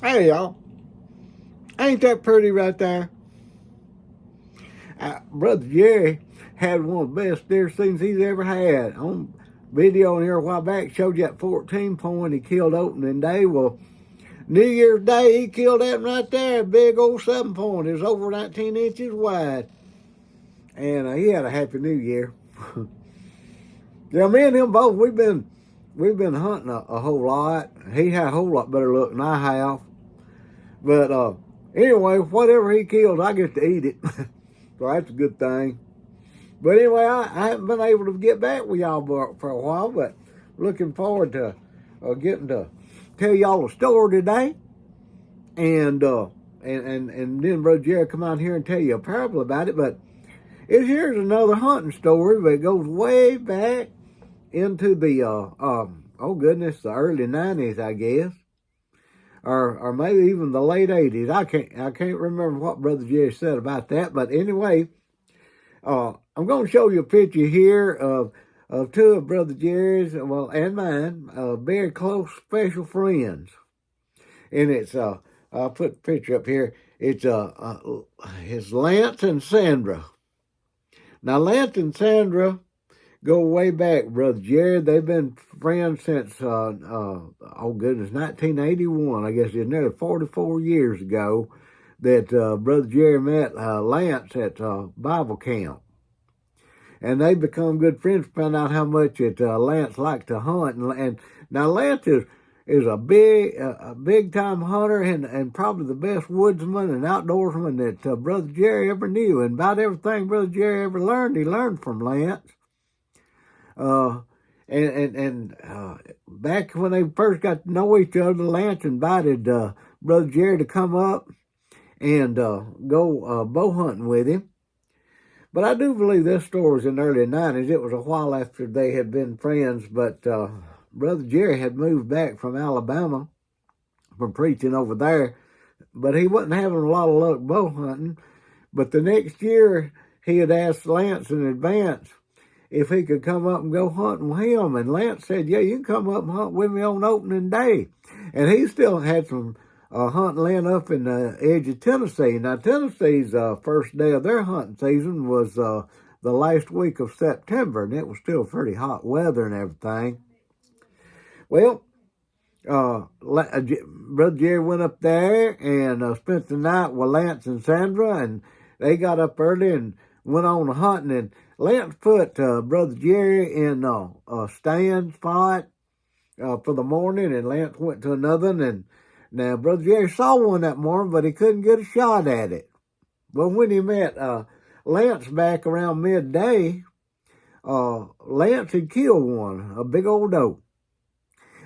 Hey, y'all. Ain't that pretty right there? Brother Jerry had one of the best deer scenes he's ever had. On video here a while back, showed you that 14 point he killed opening day. Well, New Year's Day, he killed that right there, a big old 7 point. It was over 19 inches wide. And he had a happy New Year. Yeah, me and him both, we've been hunting a whole lot. He had a whole lot better luck than I have. But anyway, whatever he kills, I get to eat it. So that's a good thing. But anyway, I haven't been able to get back with y'all for a while, but looking forward to getting to tell y'all a story today. And then Brother Jerry come out here and tell you a parable about it. But here's another hunting story, but it goes way back into the, oh goodness, the early 90s, I guess. Or maybe even the late 80s. I can't remember what Brother Jerry said about that. But anyway, I'm going to show you a picture here of two of Brother Jerry's, well, and mine, very close special friends. And it's, I'll put the picture up here. It's Lance and Sandra. Now, Lance and Sandra go way back, Brother Jerry. They've been friends since, oh goodness, 1981. I guess it's nearly 44 years ago that Brother Jerry met Lance at Bible camp. And they become good friends, found out how much Lance liked to hunt. And now Lance is a big time hunter and probably the best woodsman and outdoorsman that Brother Jerry ever knew. And about everything Brother Jerry ever learned, he learned from Lance. Back when they first got to know each other, Lance invited Brother Jerry to come up and go bow hunting with him. But I do believe this story was in the early 90s. It was a while after they had been friends, but Brother Jerry had moved back from Alabama from preaching over there, but he wasn't having a lot of luck bow hunting. But the next year, he had asked Lance in advance if he could come up and go hunting with him. And Lance said, yeah, you can come up and hunt with me on opening day. And he still had some hunting land up in the edge of Tennessee. Now, Tennessee's first day of their hunting season was the last week of September, and it was still pretty hot weather and everything. Well, Brother Jerry went up there and spent the night with Lance and Sandra, and they got up early and went on hunting. And Lance put Brother Jerry in a stand spot for the morning, and Lance went to another. And now Brother Jerry saw one that morning, but he couldn't get a shot at it. Well, when he met Lance back around midday, Lance had killed one, a big old doe.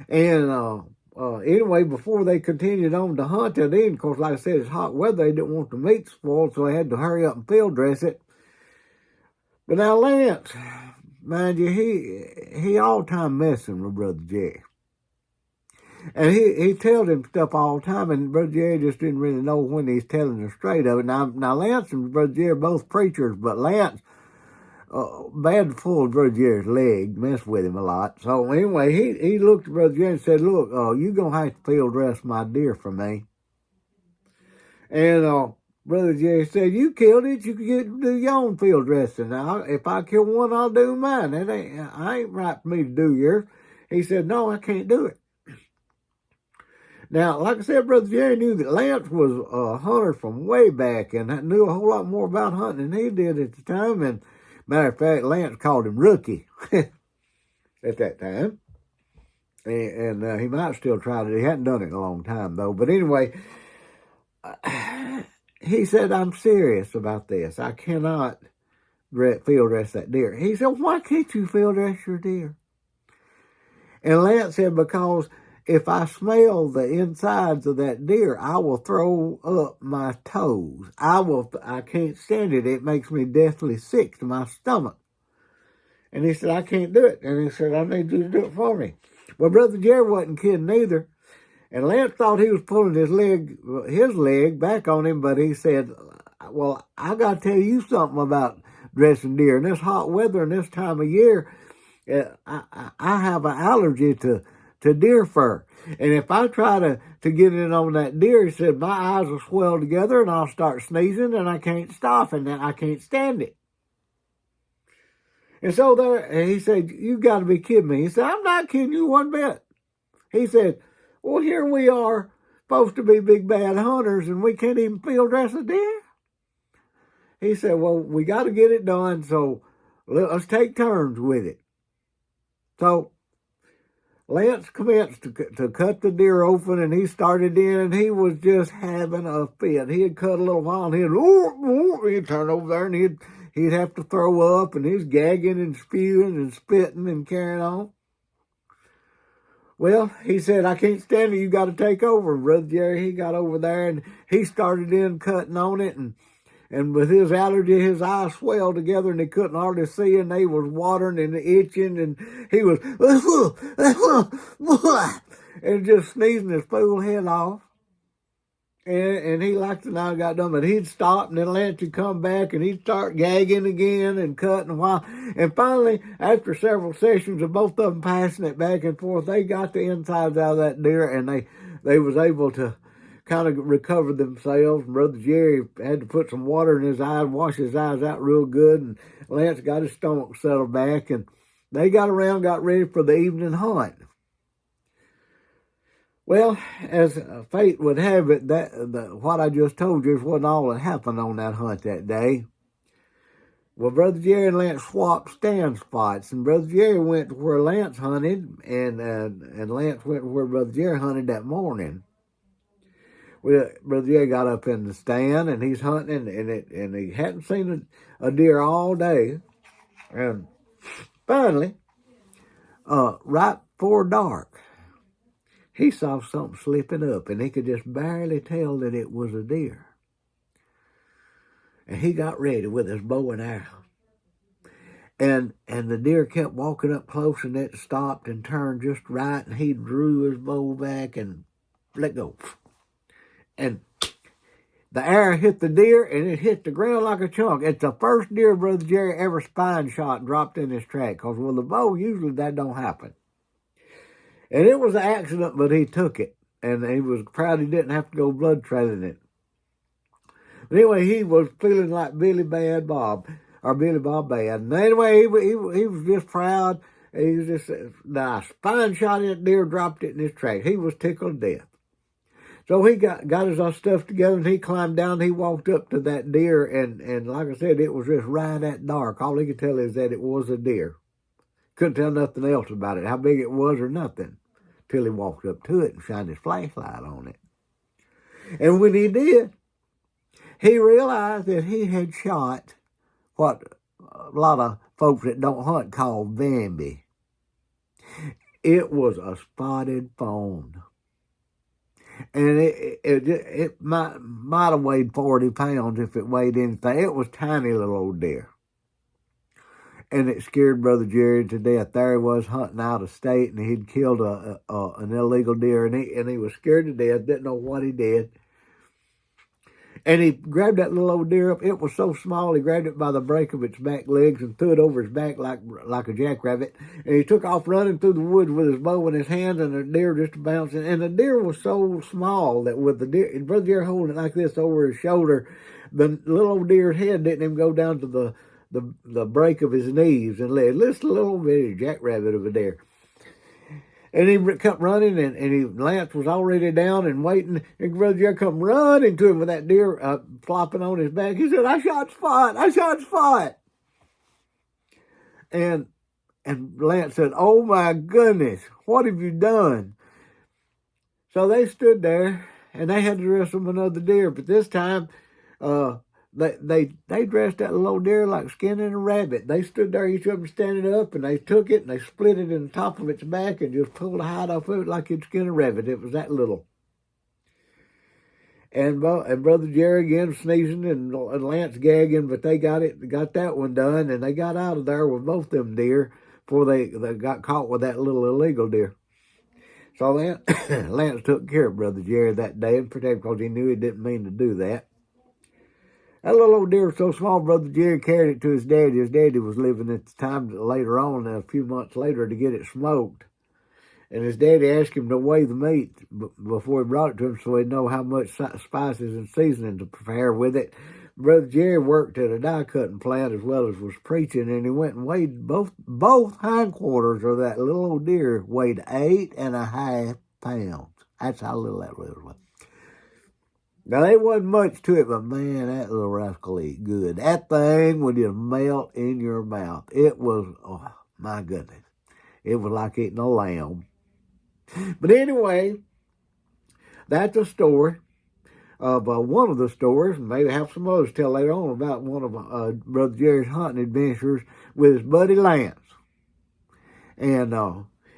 And anyway, before they continued on to hunt that evening, of course, like I said, it's hot weather. They didn't want the meat spoiled, so they had to hurry up and field dress it. But now Lance, mind you, he all the time messing with Brother Jerry. And he told him stuff all the time, and Brother Jerry just didn't really know when he's telling the straight of it. Now Lance and Brother Jerry are both preachers, but Lance, bad full of Brother Jerry's leg, messed with him a lot. So anyway, he looked at Brother Jerry and said, look, you're going to have to field dress my deer for me. And Brother Jerry said, you killed it, you can do your own field dressing. Now, if I kill one, I'll do mine. I ain't right for me to do yours. He said, no, I can't do it. Now, like I said, Brother Jerry knew that Lance was a hunter from way back and knew a whole lot more about hunting than he did at the time. And matter of fact, Lance called him Rookie at that time. And he might still try it. He hadn't done it in a long time, though. But anyway, he said, I'm serious about this. I cannot field dress that deer. He said, why can't you field dress your deer? And Lance said, because if I smell the insides of that deer, I will throw up my toes. I can't stand it. It makes me deathly sick to my stomach. And he said, I can't do it. And he said, I need you to do it for me. Well, Brother Jerry wasn't kidding either. And Lance thought he was pulling his leg back on him, but he said, well, I got to tell you something about dressing deer. In this hot weather and this time of year, I have an allergy to to deer fur. And if I try to get in on that deer, he said, my eyes will swell together and I'll start sneezing and I can't stop and then I can't stand it. And so there, he said, you got to be kidding me. He said, I'm not kidding you one bit. He said, well, here we are, supposed to be big bad hunters, and we can't even field dress a deer. He said, well, we got to get it done, so let's take turns with it. So Lance commenced to cut the deer open, and he started in, and he was just having a fit. He'd cut a little while, and he'd turn over there, and he'd have to throw up, and he's gagging and spewing and spitting and carrying on. Well, he said, I can't stand it. You got to take over. Brother Jerry, he got over there, and he started in cutting on it, and with his allergy, his eyes swelled together, and he couldn't hardly see, and they was watering and itching, and he was and just sneezing his fool head off. And he like to now got done, but he'd stop, and then Lance would come back, and he'd start gagging again and cutting a while. And finally, after several sessions of both of them passing it back and forth, they got the insides out of that deer, and they was able to kind of recover themselves. And Brother Jerry had to put some water in his eyes, wash his eyes out real good, and Lance got his stomach settled back, and they got ready for the evening hunt. Well, as fate would have it, what I just told you is wasn't all that happened on that hunt that day. Well, Brother Jerry and Lance swapped stand spots, and Brother Jerry went to where Lance hunted, and Lance went to where Brother Jerry hunted that morning. Well, Brother Jerry got up in the stand, and he's hunting, and he hadn't seen a deer all day. And finally, right before dark, he saw something slipping up, and he could just barely tell that it was a deer. And he got ready with his bow and arrow. And the deer kept walking up close, and it stopped and turned just right, and he drew his bow back and let go. And the arrow hit the deer, and it hit the ground like a chunk. It's the first deer Brother Jerry ever spine shot and dropped in his track, because with a bow, usually that don't happen. And it was an accident, but he took it. And he was proud he didn't have to go blood trailing it. But anyway, he was feeling like Billy Bob Bad. And anyway, he was just proud. He was just, the spine shot at deer, dropped it in his track. He was tickled to death. So he got his stuff together, and he climbed down. He walked up to that deer, and like I said, it was just right at dark. All he could tell is that it was a deer. Couldn't tell nothing else about it, how big it was or nothing, till he walked up to it and shined his flashlight on it. And when he did, he realized that he had shot what a lot of folks that don't hunt call Bambi. It was a spotted fawn. And it might have weighed 40 pounds if it weighed anything. It was tiny little old deer. And it scared Brother Jerry to death. There he was hunting out of state, and he'd killed an illegal deer, and he was scared to death, didn't know what he did. And he grabbed that little old deer up. It was so small, he grabbed it by the break of its back legs and threw it over his back like a jackrabbit. And he took off running through the woods with his bow in his hands, and the deer just bouncing. And the deer was so small that with the deer, Brother Jerry holding it like this over his shoulder, the little old deer's head didn't even go down to the break of his knees and legs. This little bitty jackrabbit of a deer. And he kept running, and Lance was already down and waiting. And Brother Jerry come running to him with that deer flopping on his back. He said, I shot Spot. And Lance said, oh my goodness, what have you done? So they stood there, and they had to wrestle with another deer. But this time, they dressed that little deer like skinning a rabbit. They stood there, each of them standing up, and they took it, and they split it in the top of its back and just pulled the hide off of it like you'd skin a rabbit. It was that little. And Brother Jerry again sneezing, and Lance gagging, but they got that one done, and they got out of there with both them deer before they got caught with that little illegal deer. So Lance took care of Brother Jerry that day and protected, because he knew he didn't mean to do that. That little old deer was so small, Brother Jerry carried it to his daddy. His daddy was living at the time later on, a few months later, to get it smoked. And his daddy asked him to weigh the meat before he brought it to him so he'd know how much spices and seasoning to prepare with it. Brother Jerry worked at a die-cutting plant as well as was preaching, and he went and weighed both hindquarters of that little old deer weighed 8.5 pounds. That's how little that was. Now, there wasn't much to it, but man, that little rascal ate good. That thing would just melt in your mouth. It was, oh, my goodness. It was like eating a lamb. But anyway, that's a story of one of the stories, and maybe have some others to tell later on about one of Brother Jerry's hunting adventures with his buddy Lance. And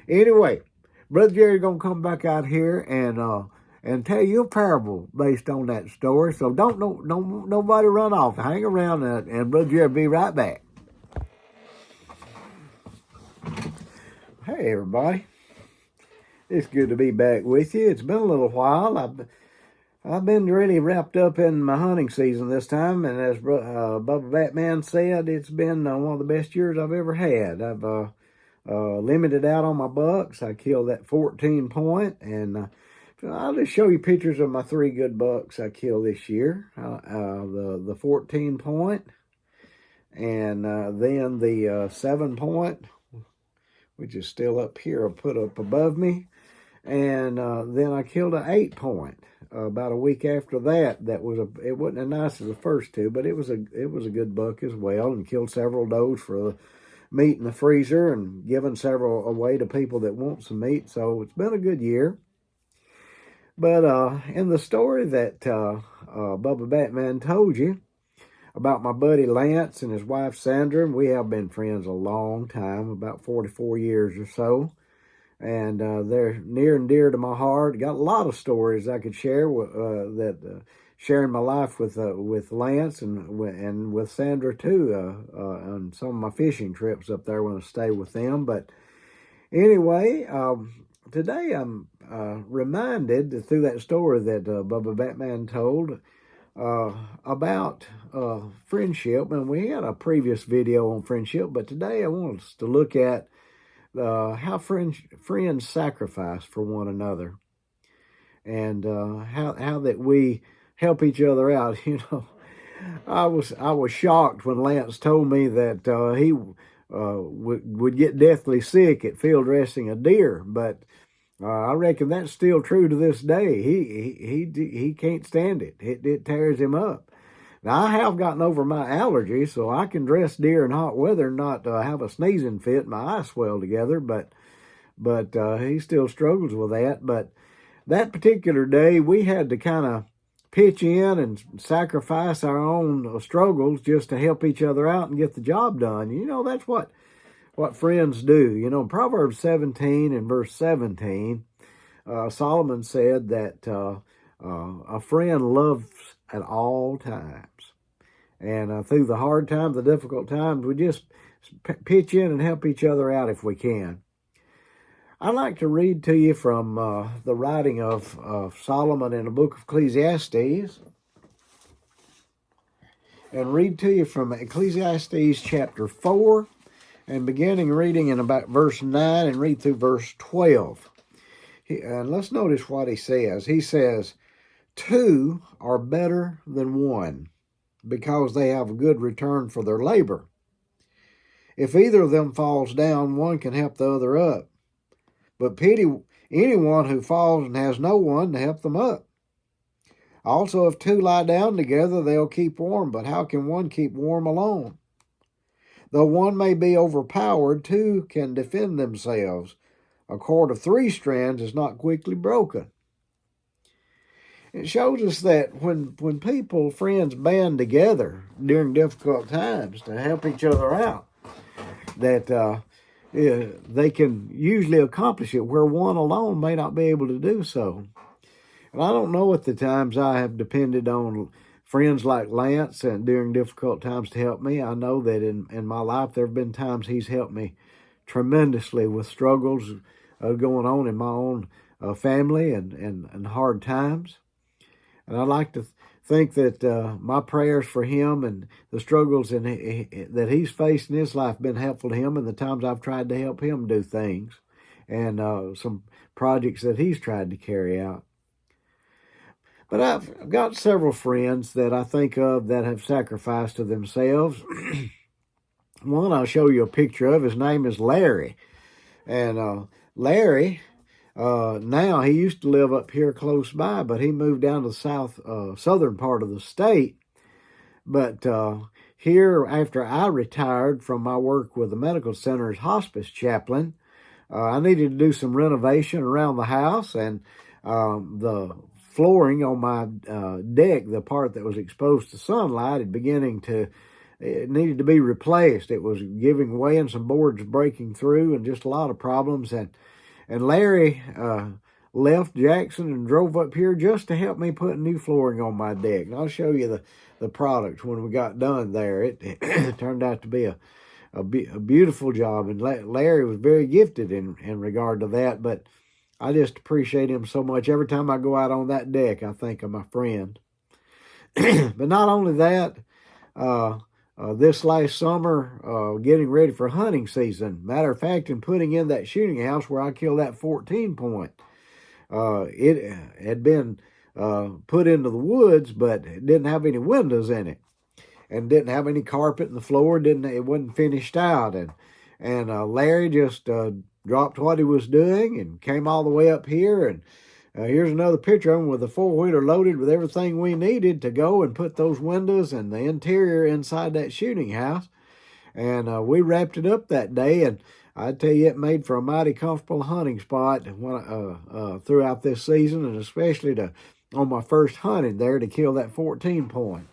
anyway, Brother Jerry's going to come back out here and tell you a parable based on that story. So don't nobody run off. Hang around, and Brother Jerry will be right back. Hey, everybody. It's good to be back with you. It's been a little while. I've been really wrapped up in my hunting season this time, and as Bubba Batman said, it's been one of the best years I've ever had. I've limited out on my bucks. I killed that 14 point, and I'll just show you pictures of my 3 good bucks I killed this year. The 14 point, and then the 7 point, which is still up here, I'll put up above me. And then I killed an 8 point about a week after that. It wasn't as nice as the first 2, but it was a good buck as well, and killed several does for the meat in the freezer and given several away to people that want some meat. So it's been a good year. But in the story that Bubba Batman told you about my buddy Lance and his wife Sandra, we have been friends a long time, about 44 years or so. And they're near and dear to my heart. Got a lot of stories I could share sharing my life with Lance and with Sandra too on some of my fishing trips up there when I stay with them. But anyway, today I'm reminded through that story that Bubba Batman told about friendship, and we had a previous video on friendship, but today I want us to look at how friends sacrifice for one another, and how that we help each other out. You know, I was shocked when Lance told me that he would get deathly sick at field dressing a deer, but I reckon that's still true to this day. He can't stand it. It tears him up. Now, I have gotten over my allergy, so I can dress deer in hot weather and not have a sneezing fit. My eyes swell together, but he still struggles with that. But that particular day, we had to kind of pitch in and sacrifice our own struggles just to help each other out and get the job done. You know, that's what friends do. You know, in Proverbs 17 and verse 17, Solomon said that a friend loves at all times. And through the hard times, the difficult times, we just pitch in and help each other out if we can. I'd like to read to you from the writing of Solomon in the book of Ecclesiastes, and read to you from Ecclesiastes chapter 4, and beginning reading in about verse 9 and read through verse 12. And let's notice what he says. He says, 2 are better than 1, because they have a good return for their labor. If either of them falls down, one can help the other up. But pity anyone who falls and has no one to help them up. Also, if 2 lie down together, they'll keep warm, but how can one keep warm alone? Though one may be overpowered, 2 can defend themselves. A cord of 3 strands is not quickly broken. It shows us that when friends band together during difficult times to help each other out, that they can usually accomplish it where one alone may not be able to do so. And I don't know at the times I have depended on friends like Lance and during difficult times to help me. I know that in my life there have been times he's helped me tremendously with struggles going on in my own family and hard times. And I like to think that my prayers for him and the struggles that he's faced in his life have been helpful to him, and the times I've tried to help him do things. and some projects that he's tried to carry out. But I've got several friends that I think of that have sacrificed to themselves. One I'll show you a picture of. His name is Larry. And Larry, now he used to live up here close by, but he moved down to the southern part of the state. But here, after I retired from my work with the medical center as hospice chaplain, I needed to do some renovation around the house, and the flooring on my deck, the part that was exposed to sunlight, it needed to be replaced. It was giving way and some boards breaking through and just a lot of problems. And Larry left Jackson and drove up here just to help me put new flooring on my deck. And I'll show you the product when we got done there. It turned out to be a beautiful job. And Larry was very gifted in regard to that. But I just appreciate him so much. Every time I go out on that deck, I think of my friend. But not only that, this last summer, getting ready for hunting season. Matter of fact, in putting in that shooting house where I killed that 14 point, it had been put into the woods, but it didn't have any windows in it, and didn't have any carpet in the floor. It wasn't finished out, and Larry just dropped what he was doing and came all the way up here. And here's another picture of him with a four-wheeler loaded with everything we needed to go and put those windows and the interior inside that shooting house. And we wrapped it up that day, and I tell you, it made for a mighty comfortable hunting spot throughout this season, and especially on my first hunting there to kill that 14 point.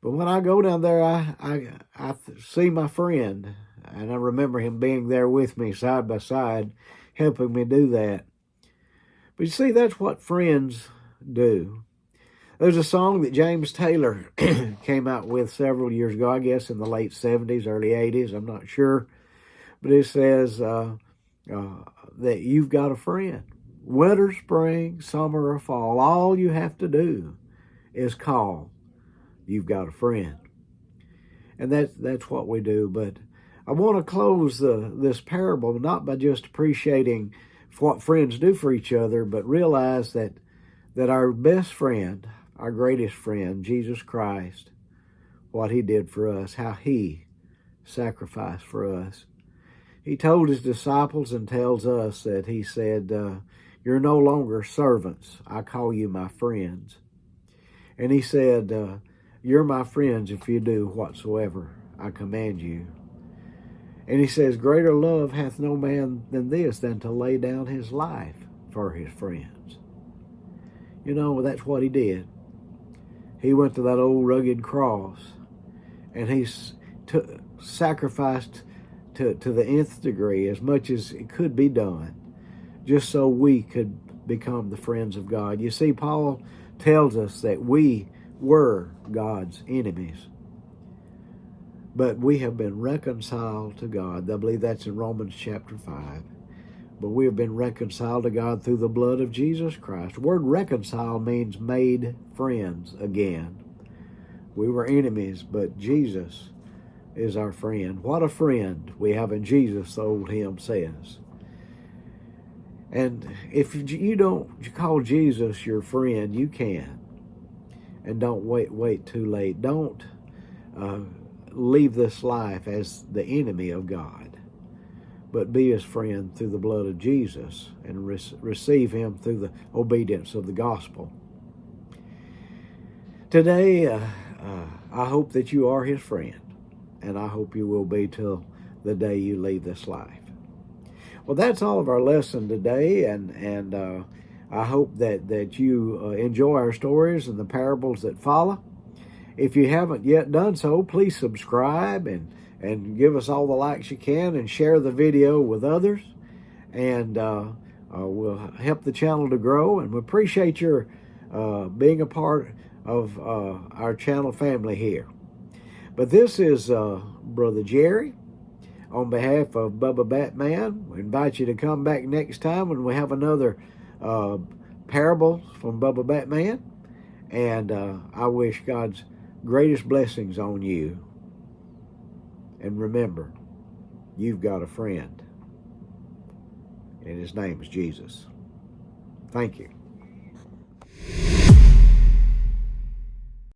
But when I go down there, I see my friend, and I remember him being there with me side by side, helping me do that. But you see, that's what friends do. There's a song that James Taylor came out with several years ago, I guess in the late 70s, early 80s, I'm not sure. But it says that you've got a friend. Winter, spring, summer, or fall, all you have to do is call. You've got a friend. And that's what we do. But I want to close this parable not by just appreciating what friends do for each other, but realize that our best friend, our greatest friend, Jesus Christ, what he did for us, how he sacrificed for us. He told his disciples and tells us that he said, you're no longer servants. I call you my friends. And he said, you're my friends if you do whatsoever I command you. And he says, greater love hath no man than this, than to lay down his life for his friends. You know, that's what he did. He went to that old rugged cross, and he sacrificed to the nth degree, as much as it could be done, just so we could become the friends of God. You see, Paul tells us that we were God's enemies, but we have been reconciled to God. I believe that's in Romans chapter 5. But we have been reconciled to God through the blood of Jesus Christ. The word reconcile means made friends again. We were enemies, but Jesus is our friend. What a friend we have in Jesus, the old hymn says. And if you don't call Jesus your friend, you can. And don't wait too late. Don't leave this life as the enemy of God, but be his friend through the blood of Jesus and receive him through the obedience of the gospel. Today, I hope that you are his friend, and I hope you will be till the day you leave this life. Well, that's all of our lesson today, and I hope that you enjoy our stories and the parables that follow. If you haven't yet done so, please subscribe and give us all the likes you can, and share the video with others, and we'll help the channel to grow. And we appreciate your being a part of our channel family here. But this is Brother Jerry on behalf of Bubba Batman. We invite you to come back next time when we have another parable from Bubba Batman, and I wish God's greatest blessings on you. And remember, you've got a friend. and his name is Jesus. Thank you.